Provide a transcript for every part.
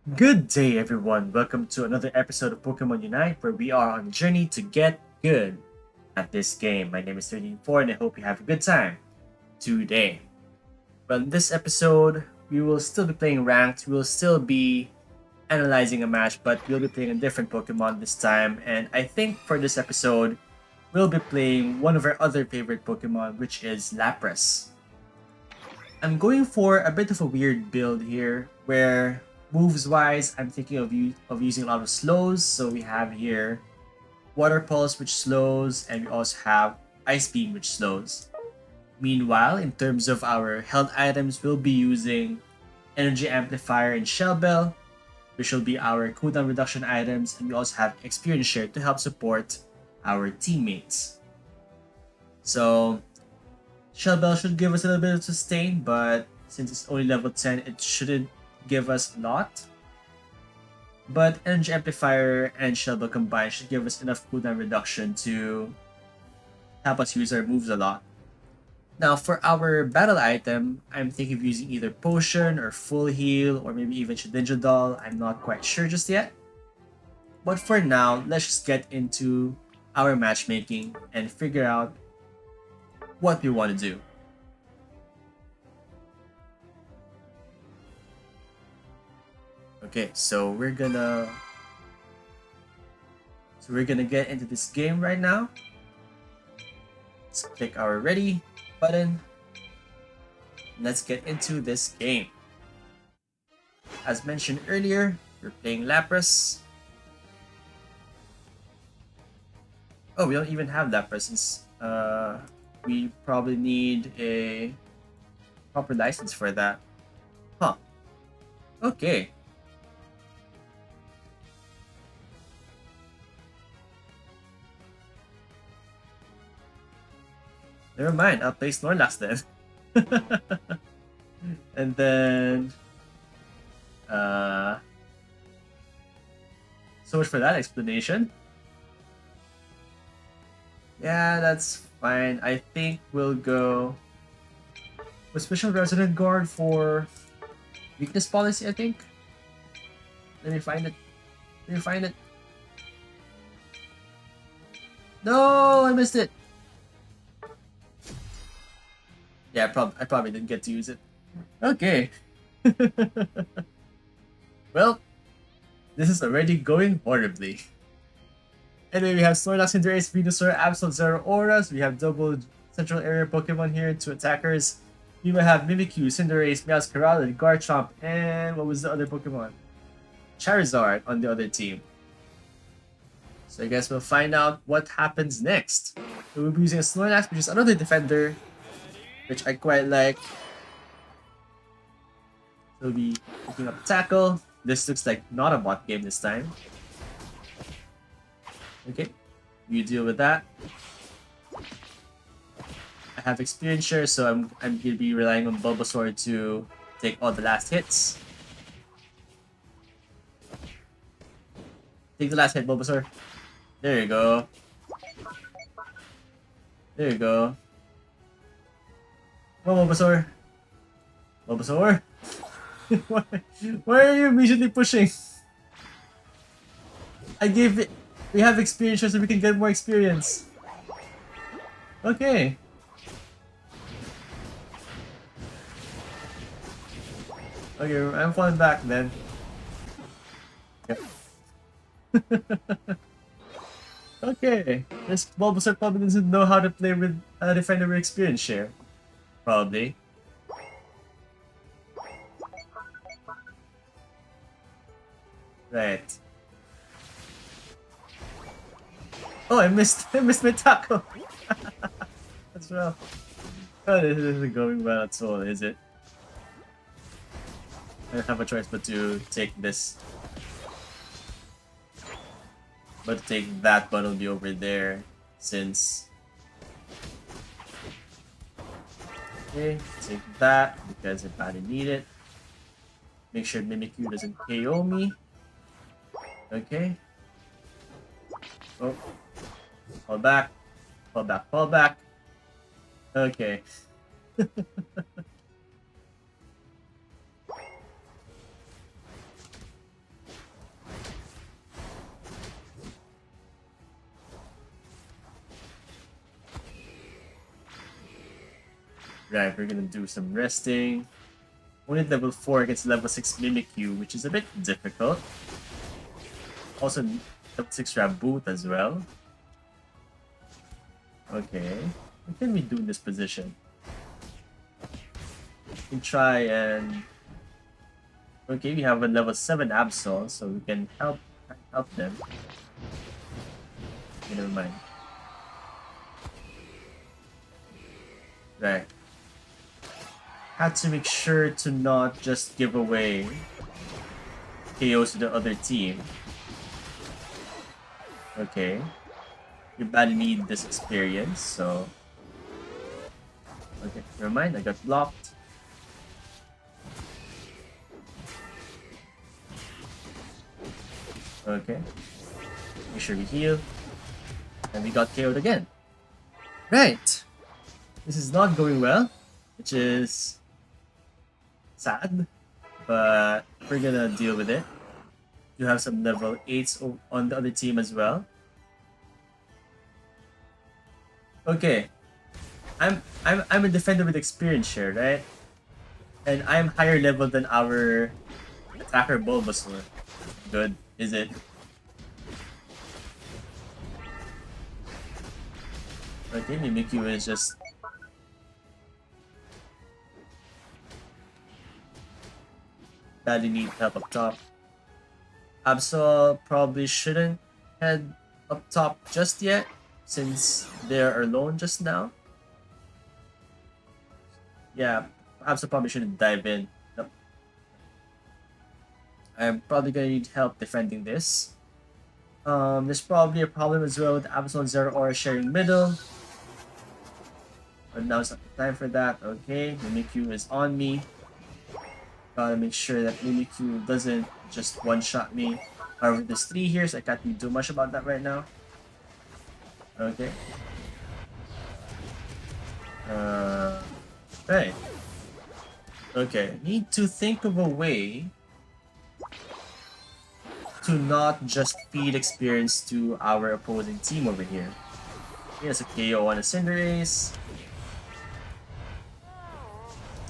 Good day, everyone. Welcome to another episode of Pokemon Unite, where we are on a journey to get good at this game. My name is 134, and I hope you have a good time today. Well, in this episode, we will still be playing ranked. We will still be analyzing a match, but we'll be playing a different Pokemon this time. And I think for this episode, we'll be playing one of our other favorite Pokemon, which is Lapras. I'm going for a bit of a weird build here, where moves wise, I'm thinking of using a lot of slows. So we have here Water Pulse, which slows, and we also have Ice Beam, which slows. Meanwhile, in terms of our health items, we'll be using Energy Amplifier and Shell Bell, which will be our cooldown reduction items, and we also have Experience Share to help support our teammates. So Shell Bell should give us a little bit of sustain, but since it's only level 10, it shouldn't give us a lot. But Energy Amplifier and Shell Bell combined should give us enough cooldown reduction to help us use our moves a lot. Now, for our battle item, I'm thinking of using either Potion or Full Heal or maybe even Shedinja Doll. I'm not quite sure just yet. But for now, let's just get into our matchmaking and figure out what we want to do. Okay, so we're gonna get into this game right now. Let's click our ready button. Let's get into this game. As mentioned earlier, we're playing Lapras. Oh, we don't even have Lapras since we probably need a proper license for that. Huh. Okay. Never mind, I'll play Snorlax then. And then so much for that explanation. Yeah, that's fine. I think we'll go with Special Resident Guard for weakness policy, I think. Let me find it. Let me find it. No, I missed it. Yeah, I probably didn't get to use it. Okay. Well, this is already going horribly. Anyway, we have Snorlax, Cinderace, Venusaur, Absol, Zero Auras. We have double central area Pokemon here, 2 attackers. We will have Mimikyu, Cinderace, Meowscarada, Garchomp, and what was the other Pokemon? Charizard on the other team. So I guess we'll find out what happens next. So we'll be using a Snorlax, which is another defender, which I quite like. So we'll be picking up Tackle. This looks like not a bot game this time. Okay, you deal with that. I have Experience Share, so I'm gonna be relying on Bulbasaur to take all the last hits. Take the last hit, Bulbasaur. There you go. There you go. Come on, Bulbasaur. Bulbasaur? why are you immediately pushing? I gave it. We have experience so we can get more experience. Okay. Okay, I'm falling back then. Yep. Okay. This Bulbasaur probably doesn't know how to play with defender with experience share. Probably. Right. Oh, I missed my tackle. That's well. Oh, this isn't going well at all, is it? I don't have a choice but to take this. But to take that one will be over there since. Okay, take that because I badly need it. Make sure Mimikyu doesn't KO me. Okay. Oh. Fall back. Fall back. Fall back. Okay. Right, we're gonna do some resting. Only level 4 against level 6 Mimikyu, which is a bit difficult. Also, level 6 Raboot as well. Okay, what can we do in this position? We can try and... Okay, we have a level 7 Absol, so we can help them. Okay, never mind. Right. Had to make sure to not just give away KOs to the other team. Okay. You badly need this experience, so... Okay, never mind, I got blocked. Okay. Make sure we heal. And we got KO'd again. Right! This is not going well, which is... sad. But we're gonna deal with it. You have some level 8s on the other team as well. Okay. I'm a defender with experience share, right? And I'm higher level than our attacker Bulbasaur. Good, is it? Okay, Mimikyu is just... badly need help up top. Absol probably shouldn't head up top just yet, since they're alone just now. Yeah, Absol probably shouldn't dive in. Nope. I'm probably gonna need help defending this. There's probably a problem as well with Absol and Zero Aura sharing middle. But now's not the time for that. Okay, Mimikyu is on me. Gotta make sure that Mimikyu doesn't just one-shot me. However, there's 3 here, so I can't really do much about that right now. Okay. Right. Okay, need to think of a way to not just feed experience to our opposing team over here. He has a KO on a Cinderace.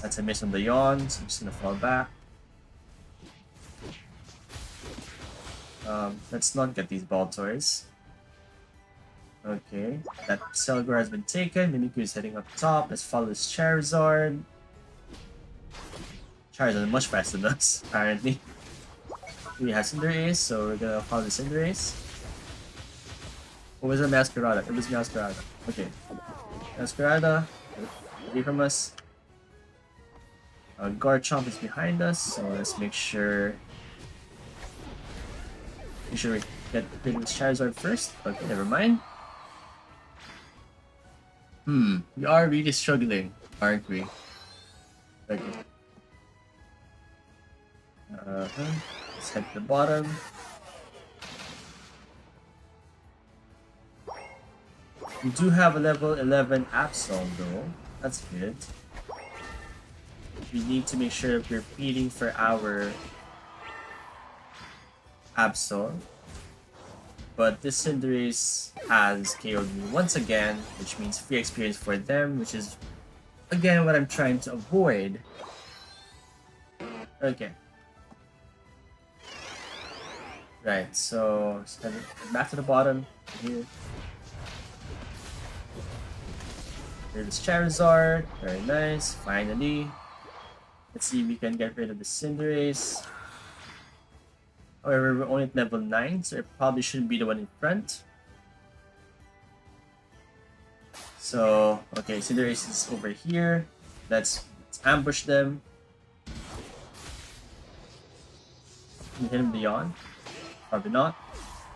That's a miss on the yawn, so I'm just gonna fall back. Let's not get these ball toys. Okay, that Selgar has been taken. Mimikyu is heading up top. Let's follow this Charizard. Charizard is much faster than us, apparently. We have Cinderace, so we're gonna follow the Cinderace. What was a Masquerada? It was Masquerada. Okay. Masquerada, away from us. Garchomp is behind us, so let's make sure we get rid of this Charizard first. Okay, never mind. We are really struggling, aren't we? Okay. Let's head to the bottom. We do have a level 11 Absol though. That's good. We need to make sure we're feeding for our Absol. But this Cinderace has KO'd me once again, which means free experience for them, which is again what I'm trying to avoid. Okay. Right, so let's head back to the bottom here. Here's Charizard, very nice, finally. Let's see if we can get rid of the Cinderace. However, we're only at level 9, so it probably shouldn't be the one in front. So, okay, Cinderace is over here. Let's ambush them. Can we hit him beyond? Probably not.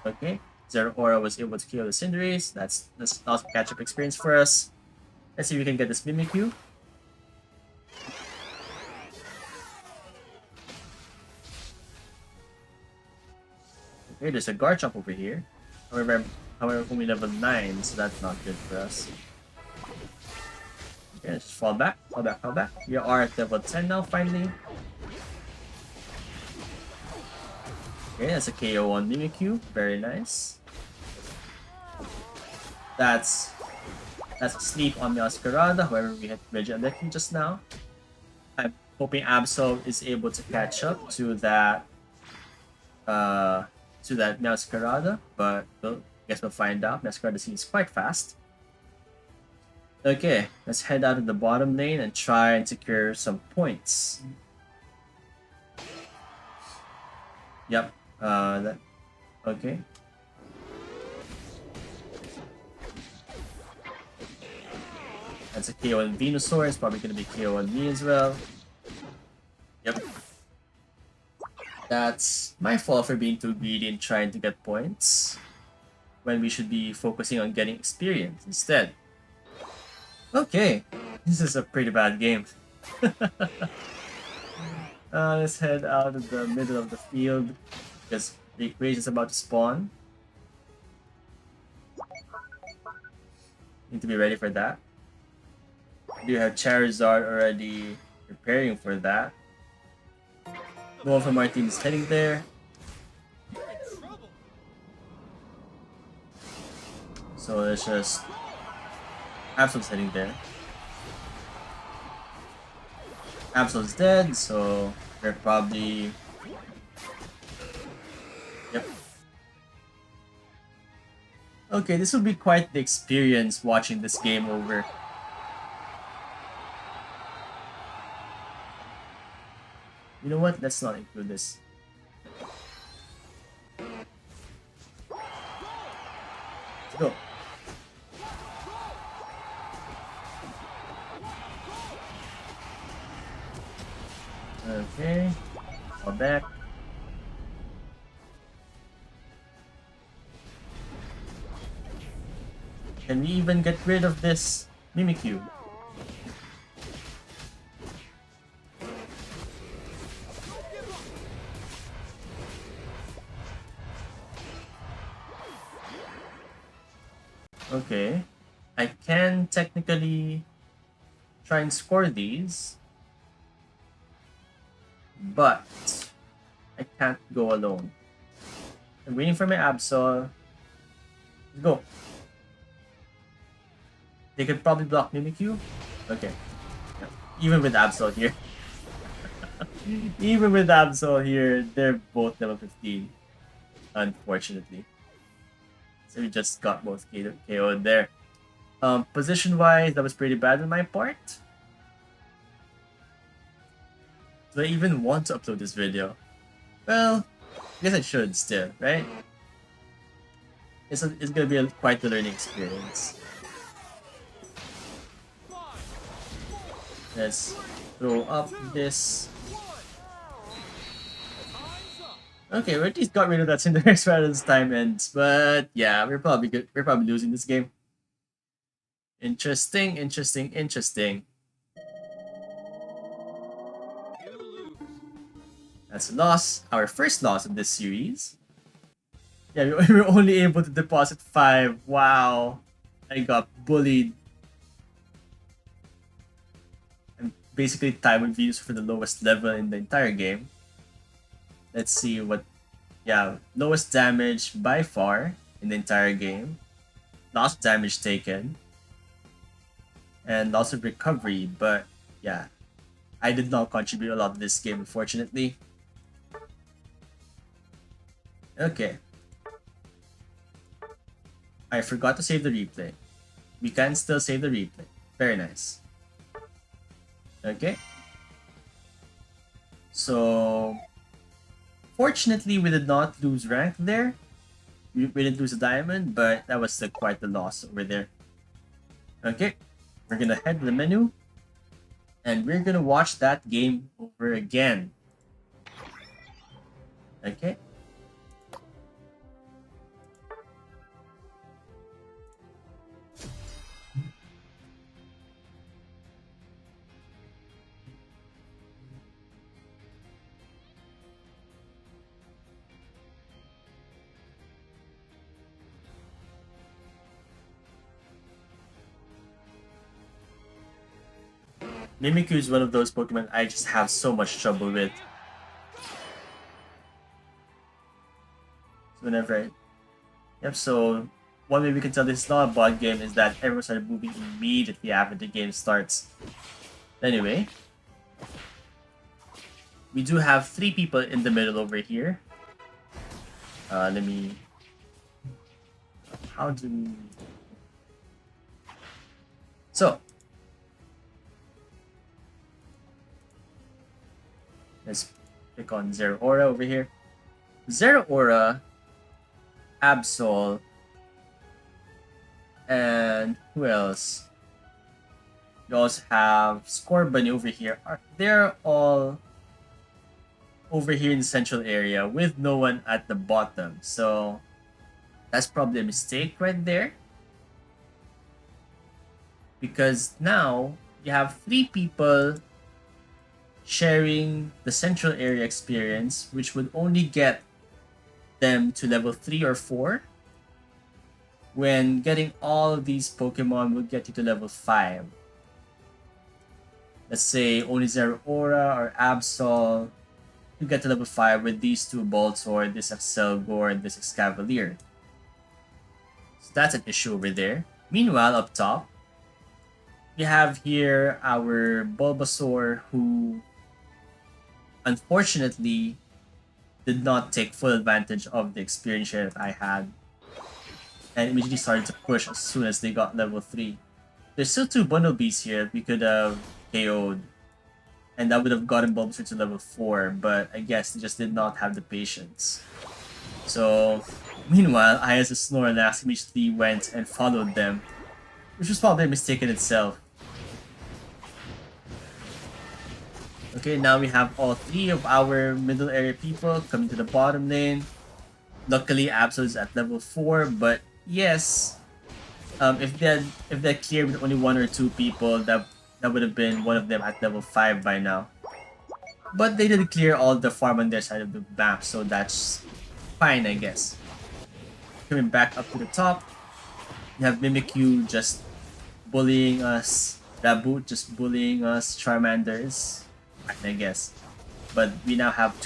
Okay, Zero Aura was able to kill the Cinderace. That's awesome catch-up experience for us. Let's see if we can get this Mimikyu. Okay, there's a Garchomp over here. However, only level 9, so that's not good for us. Okay, let's just fall back, fall back, fall back. We are at level 10 now, finally. Okay, that's a KO on Mimikyu. Very nice. That's That's a sleep on Masquerada. However, we had Regieleki just now. I'm hoping Absol is able to catch up uh, to that Masquerada, but guess we'll find out. Masquerada seems quite fast. Okay, let's head out of the bottom lane and try and secure some points. Yep. Okay. That's a KO on Venusaur. It's probably gonna be KO on me as well. Yep. That's my fault for being too greedy and trying to get points when we should be focusing on getting experience instead. Okay, this is a pretty bad game. Let's head out of the middle of the field because Rage is about to spawn. Need to be ready for that. We have Charizard already preparing for that. No one from our team is heading there. So let's just... Absol's heading there. Absol's dead, so they're probably... Yep. Okay, this will be quite the experience watching this game over. You know what? Let's not include this. Let's go. Okay. Fall back. Can we even get rid of this Mimikyu? Okay. I can technically try and score these, but I can't go alone. I'm waiting for my Absol. Let's go. They could probably block Mimikyu. Okay. Yeah. Even with Absol here. Even with Absol here, they're both level 15. Unfortunately. So we just got both KO'd there. Position-wise, that was pretty bad on my part. Do I even want to upload this video? Well, I guess I should still, right? It's gonna be quite the learning experience. Let's throw up this. Okay, we at least got rid of that Cinderace right as time ends, but yeah, we're probably good. We're probably losing this game. Interesting, interesting, interesting. That's a loss. Our first loss of this series. Yeah, we were only able to deposit 5. Wow. I got bullied. I'm basically tied with Venus for the lowest level in the entire game. Let's see what... Yeah, lowest damage by far in the entire game. Lots of damage taken. And lots of recovery, but yeah. I did not contribute a lot to this game, unfortunately. Okay. I forgot to save the replay. We can still save the replay. Very nice. Okay. So, fortunately, we did not lose rank there. We didn't lose a diamond, but that was still quite the loss over there. Okay. We're gonna head to the menu. And we're gonna watch that game over again. Okay. Mimikyu is one of those Pokemon I just have so much trouble with. So whenever I... Yep, so one way we can tell this is not a bot game is that everyone started moving immediately after the game starts. Anyway, we do have 3 people in the middle over here. Let me... How do... So, let's click on Zero Aura over here. Zero Aura, Absol, and who else? You also have Score Bunny over here. They're all over here in the central area with no one at the bottom. So that's probably a mistake right there. Because now you have 3 people sharing the central area experience, which would only get them to level 3 or 4. When getting all of these Pokemon will get you to level 5. Let's say only Zero Aura or Absol, you get to level 5 with these 2 Bulbasaur, this Excelgor, and this Excavalier. So that's an issue over there. Meanwhile, up top, we have here our Bulbasaur who unfortunately did not take full advantage of the experience share that I had and immediately started to push as soon as they got level 3. There's still 2 Bundle Beasts here that we could have KO'd, and that would have gotten Bulbasaur to level 4, but I guess they just did not have the patience. So, meanwhile, I as a Snorlax immediately went and followed them, which was probably a mistake in itself. Okay, now we have all 3 of our middle area people coming to the bottom lane. Luckily, Absol is at level 4, but yes, if they cleared with only 1 or 2 people, that would have been one of them at level 5 by now. But they did clear all the farm on their side of the map, so that's fine, I guess. Coming back up to the top, you have Mimikyu just bullying us, Raboot just bullying us, Charmander's, I guess. But we now have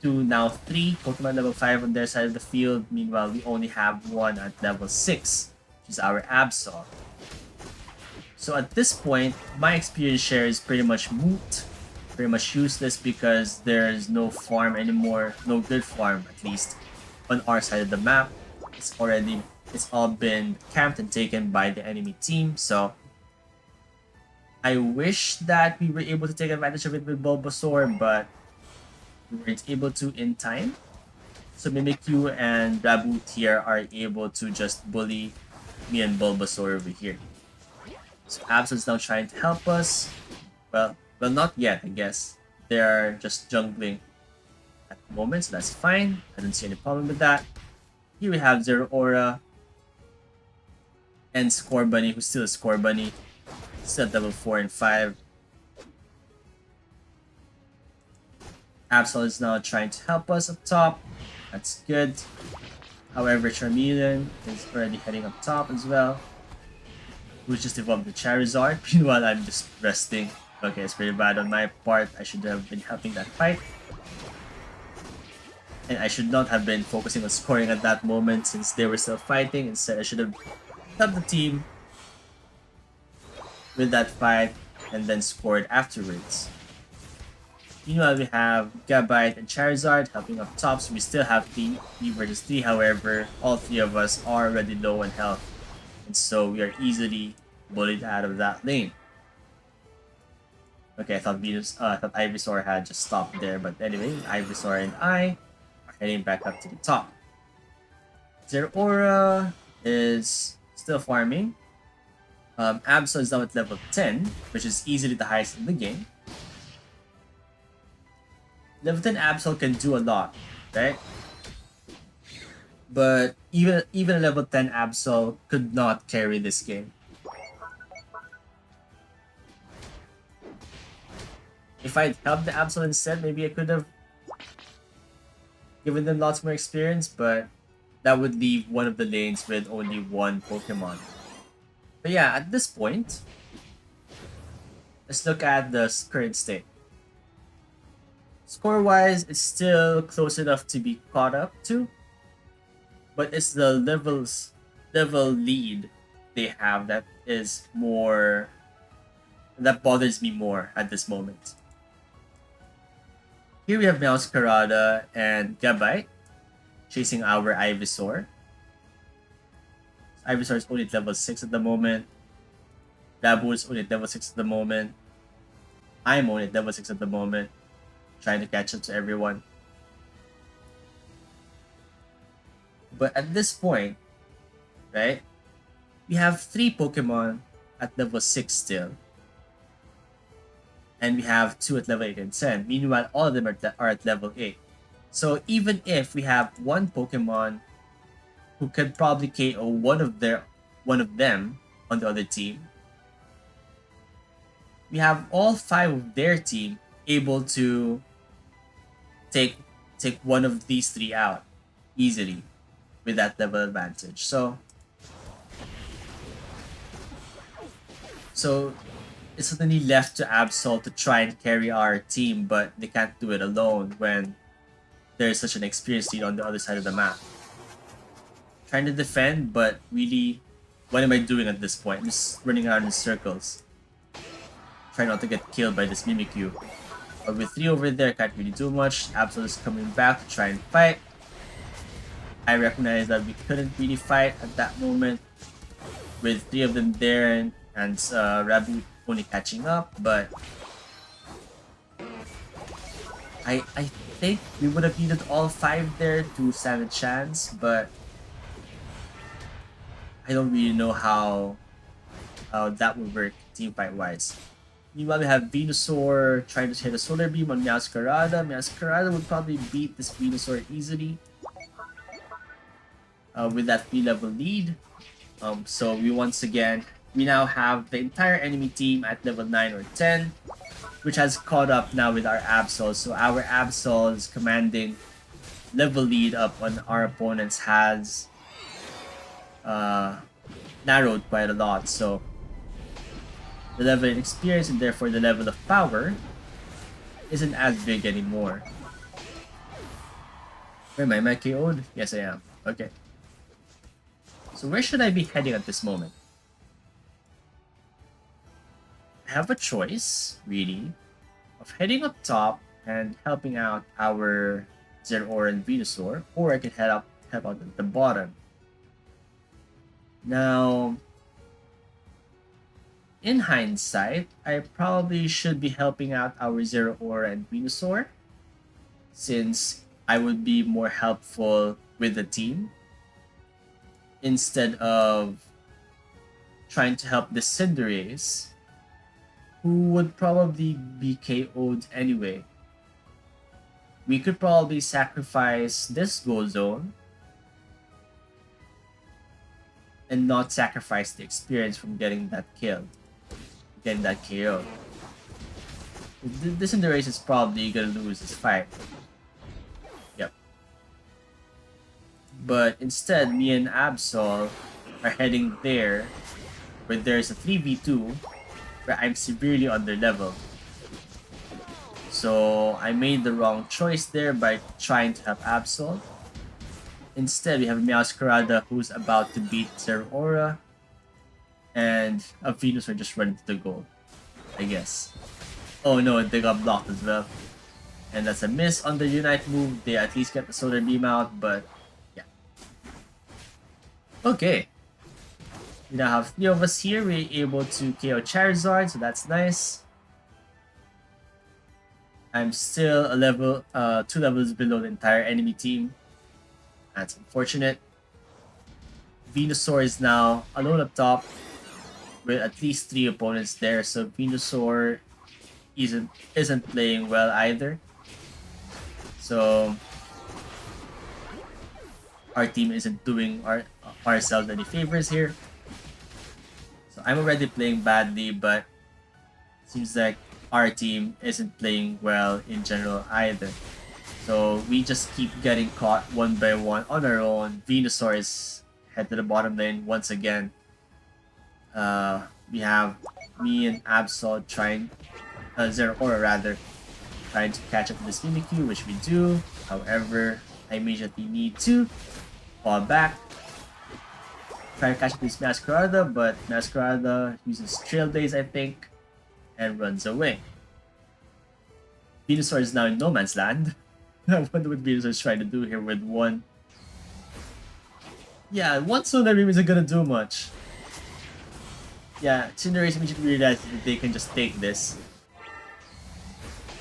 now 3 Pokemon level 5 on their side of the field. Meanwhile, we only have 1 at level 6, which is our Absol. So at this point, my experience share is pretty much moot, pretty much useless because there's no farm anymore, no good farm at least, on our side of the map. It's all been camped and taken by the enemy team, so I wish that we were able to take advantage of it with Bulbasaur, but we weren't able to in time. So Mimikyu and Raboot here are able to just bully me and Bulbasaur over here. So Absol's now trying to help us. Well, not yet, I guess. They're just jungling at the moment, so that's fine. I don't see any problem with that. Here we have Zero Aura and Score Bunny, who's still a Score Bunny. Still at level 4 and 5. Absol is now trying to help us up top. That's good. However, Charmeleon is already heading up top as well. We just evolved the Charizard. Meanwhile, I'm just resting. Okay, it's pretty bad on my part. I should have been helping that fight. And I should not have been focusing on scoring at that moment since they were still fighting. Instead, I should have helped the team with that fight and then scored afterwards. Meanwhile, we have Gabite and Charizard helping up top, so we still have 3 versus 3. However, all 3 of us are already low on health, and so we are easily bullied out of that lane. Okay, I thought Ivysaur had just stopped there, but anyway, Ivysaur and I are heading back up to the top. Zeraora is still farming. Absol is now at level 10, which is easily the highest in the game. Level 10 Absol can do a lot, right? But even a level 10 Absol could not carry this game. If I'd helped the Absol instead, maybe I could have given them lots more experience, but that would leave one of the lanes with only 1 Pokemon. But yeah, at this point, let's look at the current state. Score-wise, it's still close enough to be caught up to, but it's the levels level lead they have that bothers me more at this moment. Here we have Meowscarada and Gabite chasing our Ivysaur. Ivysaur is only at level 6 at the moment. Dabu is only at level 6 at the moment. I'm only at level 6 at the moment, trying to catch up to everyone. But at this point, right, we have 3 Pokemon at level 6 still. And we have 2 at level 8 and 10. Meanwhile, all of them are at level 8. So even if we have one Pokemon who could probably KO one of them on the other team, we have all 5 of their team able to take one of these 3 out easily with that level advantage. So it's suddenly left to Absol to try and carry our team, but they can't do it alone when there's such an experienced lead on the other side of the map. Trying to defend, but really, what am I doing at this point? I'm just running around in circles. Try not to get killed by this Mimikyu. But with 3 over there, can't really do much. Absol is coming back to try and fight. I recognize that we couldn't really fight at that moment with 3 of them there and Rabu only catching up, but I think we would have needed all 5 there to stand a chance, but I don't really know how that would work team fight wise. Meanwhile, we have Venusaur trying to hit a Solar Beam on Meowscarada. Meowscarada would probably beat this Venusaur easily with that 3 level lead. So we now have the entire enemy team at level 9 or 10, which has caught up now with our Absol. So our Absol's commanding level lead up on our opponents has narrowed quite a lot. So the level of experience and therefore the level of power isn't as big anymore. Wait, am I KO'd? Yes, I am. Okay. So where should I be heading at this moment? I have a choice, really, of heading up top and helping out our Zeraora and Venusaur, or I could help out at the bottom. Now, in hindsight, I probably should be helping out our Zeraora and Venusaur, since I would be more helpful with the team, instead of trying to help the Cinderace, who would probably be KO'd anyway. We could probably sacrifice this Go Zone and not sacrifice the experience from getting that kill, getting that KO. This Cinderace is probably gonna lose this fight. Yep. But instead, me and Absol are heading there, where there's a 3v2 where I'm severely under level. So I made the wrong choice there by trying to help Absol. Instead, we have Meowscarada who's about to beat Zeraora, and a Venusaur just running to the goal, I guess. Oh no, they got blocked as well. And that's a miss on the Unite move. They at least get the Solar Beam out, but yeah. Okay. We now have 3 of us here. We're able to KO Charizard, so that's nice. I'm still a level, 2 levels below the entire enemy team. That's unfortunate. Venusaur is now alone up top with at least 3 opponents there, so Venusaur isn't playing well either. So our team isn't doing ourselves any favors here. So I'm already playing badly, but seems like our team isn't playing well in general either. So we just keep getting caught one by one on our own. Venusaur is head to the bottom lane once again. We have me and Absol trying, Zeraora rather, trying to catch up to this Mimikyu, which we do. However, I immediately need to fall back. try to catch up this Masquerada, but Masquerada uses Trail Days, I think, and runs away. Venusaur is now in no man's land. I wonder what Venusaur is trying to do here with one. Yeah, one Solar Beam isn't gonna do much. Yeah, Cinderace immediately realized that they can just take this.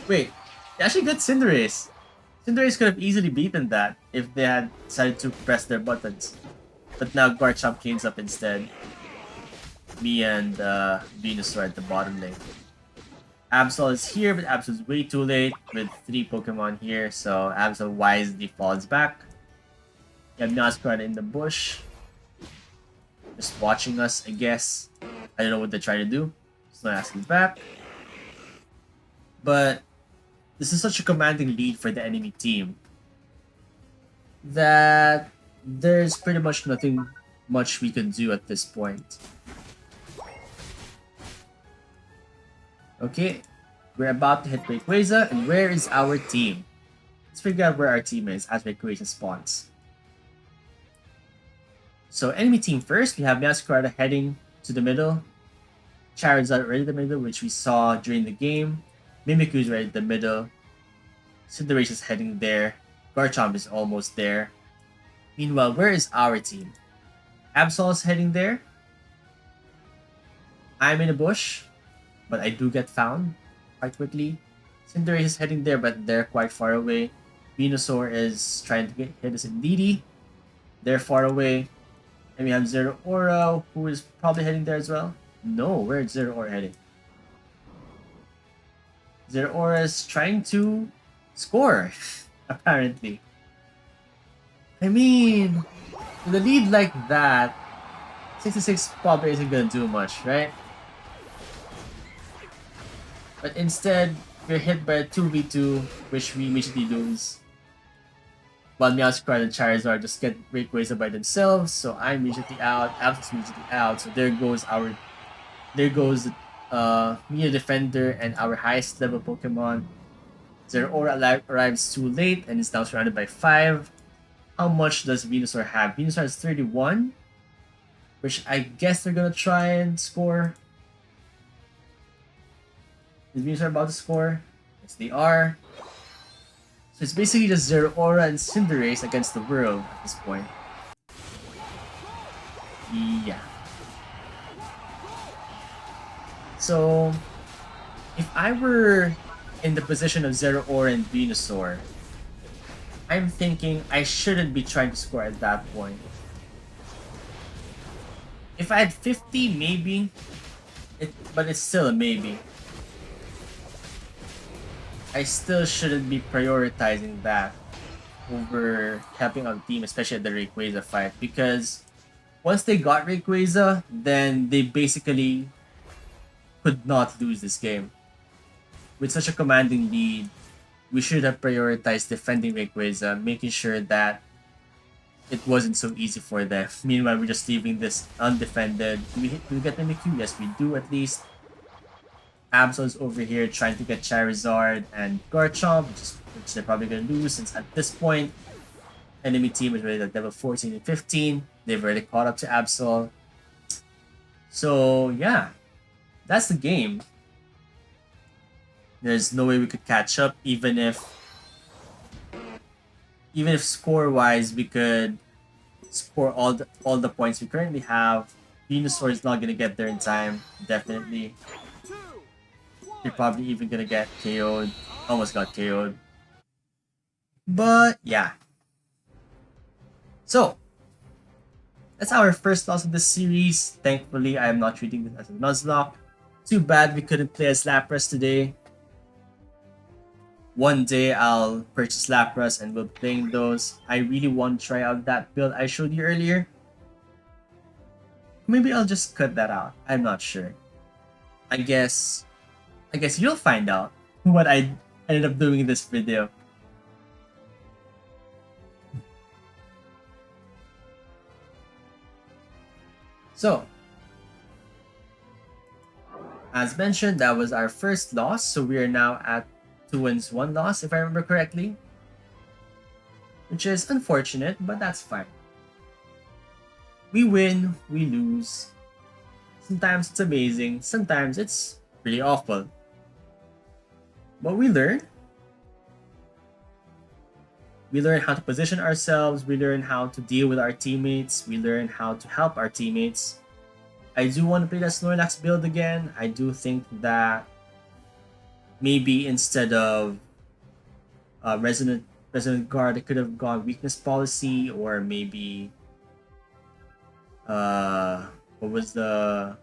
Wait, they actually got Cinderace. Cinderace could have easily beaten that if they had decided to press their buttons. But now Garchomp cleans up instead. Me and Venusaur at the bottom lane. Absol is here, but Absol is way too late with 3 Pokemon here, so Absol wisely falls back. You have Nazgûl in the bush. Just watching us, I guess. I don't know what they're trying to do. It's not asking back. But this is such a commanding lead for the enemy team that there's pretty much nothing much we can do at this point. Okay, we're about to hit Rayquaza, and where is our team? Let's figure out where our team is as Rayquaza spawns. So enemy team first, we have Masquerada heading to the middle. Charizard right in the middle, which we saw during the game. Mimikyu is right in the middle. Cinderace is heading there. Garchomp is almost there. Meanwhile, where is our team? Absol is heading there. I'm in a bush, but I do get found quite quickly. Cinderace is heading there, but they're quite far away. Venusaur is trying to hit us in Didi. They're far away. And we have Zeraora, who is probably heading there as well. No, where is Zeraora heading? Zeraora is trying to score, apparently. I mean, with a lead like that, 66 probably isn't gonna do much, right? But instead, we're hit by a 2v2, which we immediately lose. While Meowscarada and Charizard just get Rayquaza by themselves, so I'm immediately out, Absol's immediately out, so there goes Mia Defender and our highest level Pokemon. Zeraora arrives too late and is now surrounded by 5. How much does Venusaur have? Venusaur has 31, which I guess they're gonna try and score. Is Venusaur about to score? Yes, they are. So it's basically just Zeraora and Cinderace against the world at this point. Yeah. So, if I were in the position of Zeraora and Venusaur, I'm thinking I shouldn't be trying to score at that point. If I had 50, maybe. But it's still a maybe. I still shouldn't be prioritizing that over helping out the team, especially at the Rayquaza fight, because once they got Rayquaza, then they basically could not lose this game. With such a commanding lead, we should have prioritized defending Rayquaza, making sure that it wasn't so easy for them. Meanwhile, we're just leaving this undefended. Do we get Mimikyu? Yes, we do at least. Absol's over here trying to get Charizard and Garchomp, which they're probably going to lose since at this point, enemy team is already at level 14 and 15. They've already caught up to Absol. So, yeah. That's the game. There's no way we could catch up, even if score-wise we could score all the points we currently have. Venusaur is not gonna get there in time, definitely. They're probably even gonna get KO'd. Almost got KO'd. But yeah. So that's our first loss of the series. Thankfully, I am not treating this as a Nuzlocke. Too bad we couldn't play as Lapras today. One day I'll purchase Lapras and we'll be playing those. I really want to try out that build I showed you earlier. Maybe I'll just cut that out. I'm not sure. I guess you'll find out what I ended up doing in this video. So, as mentioned, that was our first loss, so we are now at 2 wins, 1 loss, if I remember correctly. Which is unfortunate, but that's fine. We win, we lose. Sometimes it's amazing, sometimes it's really awful. But we learn. We learn how to position ourselves, we learn how to deal with our teammates, we learn how to help our teammates. I do want to play that Snorlax build again. I do think that maybe instead of Resident Guard, I could have gone weakness policy, or maybe what was the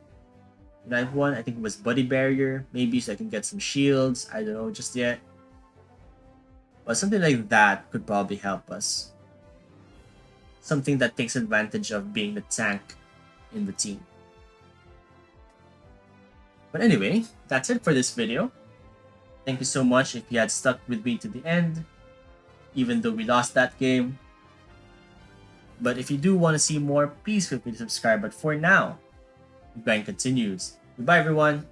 knife one? I think it was Buddy Barrier, maybe, so I can get some shields. I don't know just yet. But something like that could probably help us. Something that takes advantage of being the tank in the team. But anyway, that's it for this video. Thank you so much if you had stuck with me to the end, even though we lost that game. But if you do want to see more, please feel free to subscribe. But for now, the grind continues. Goodbye, everyone.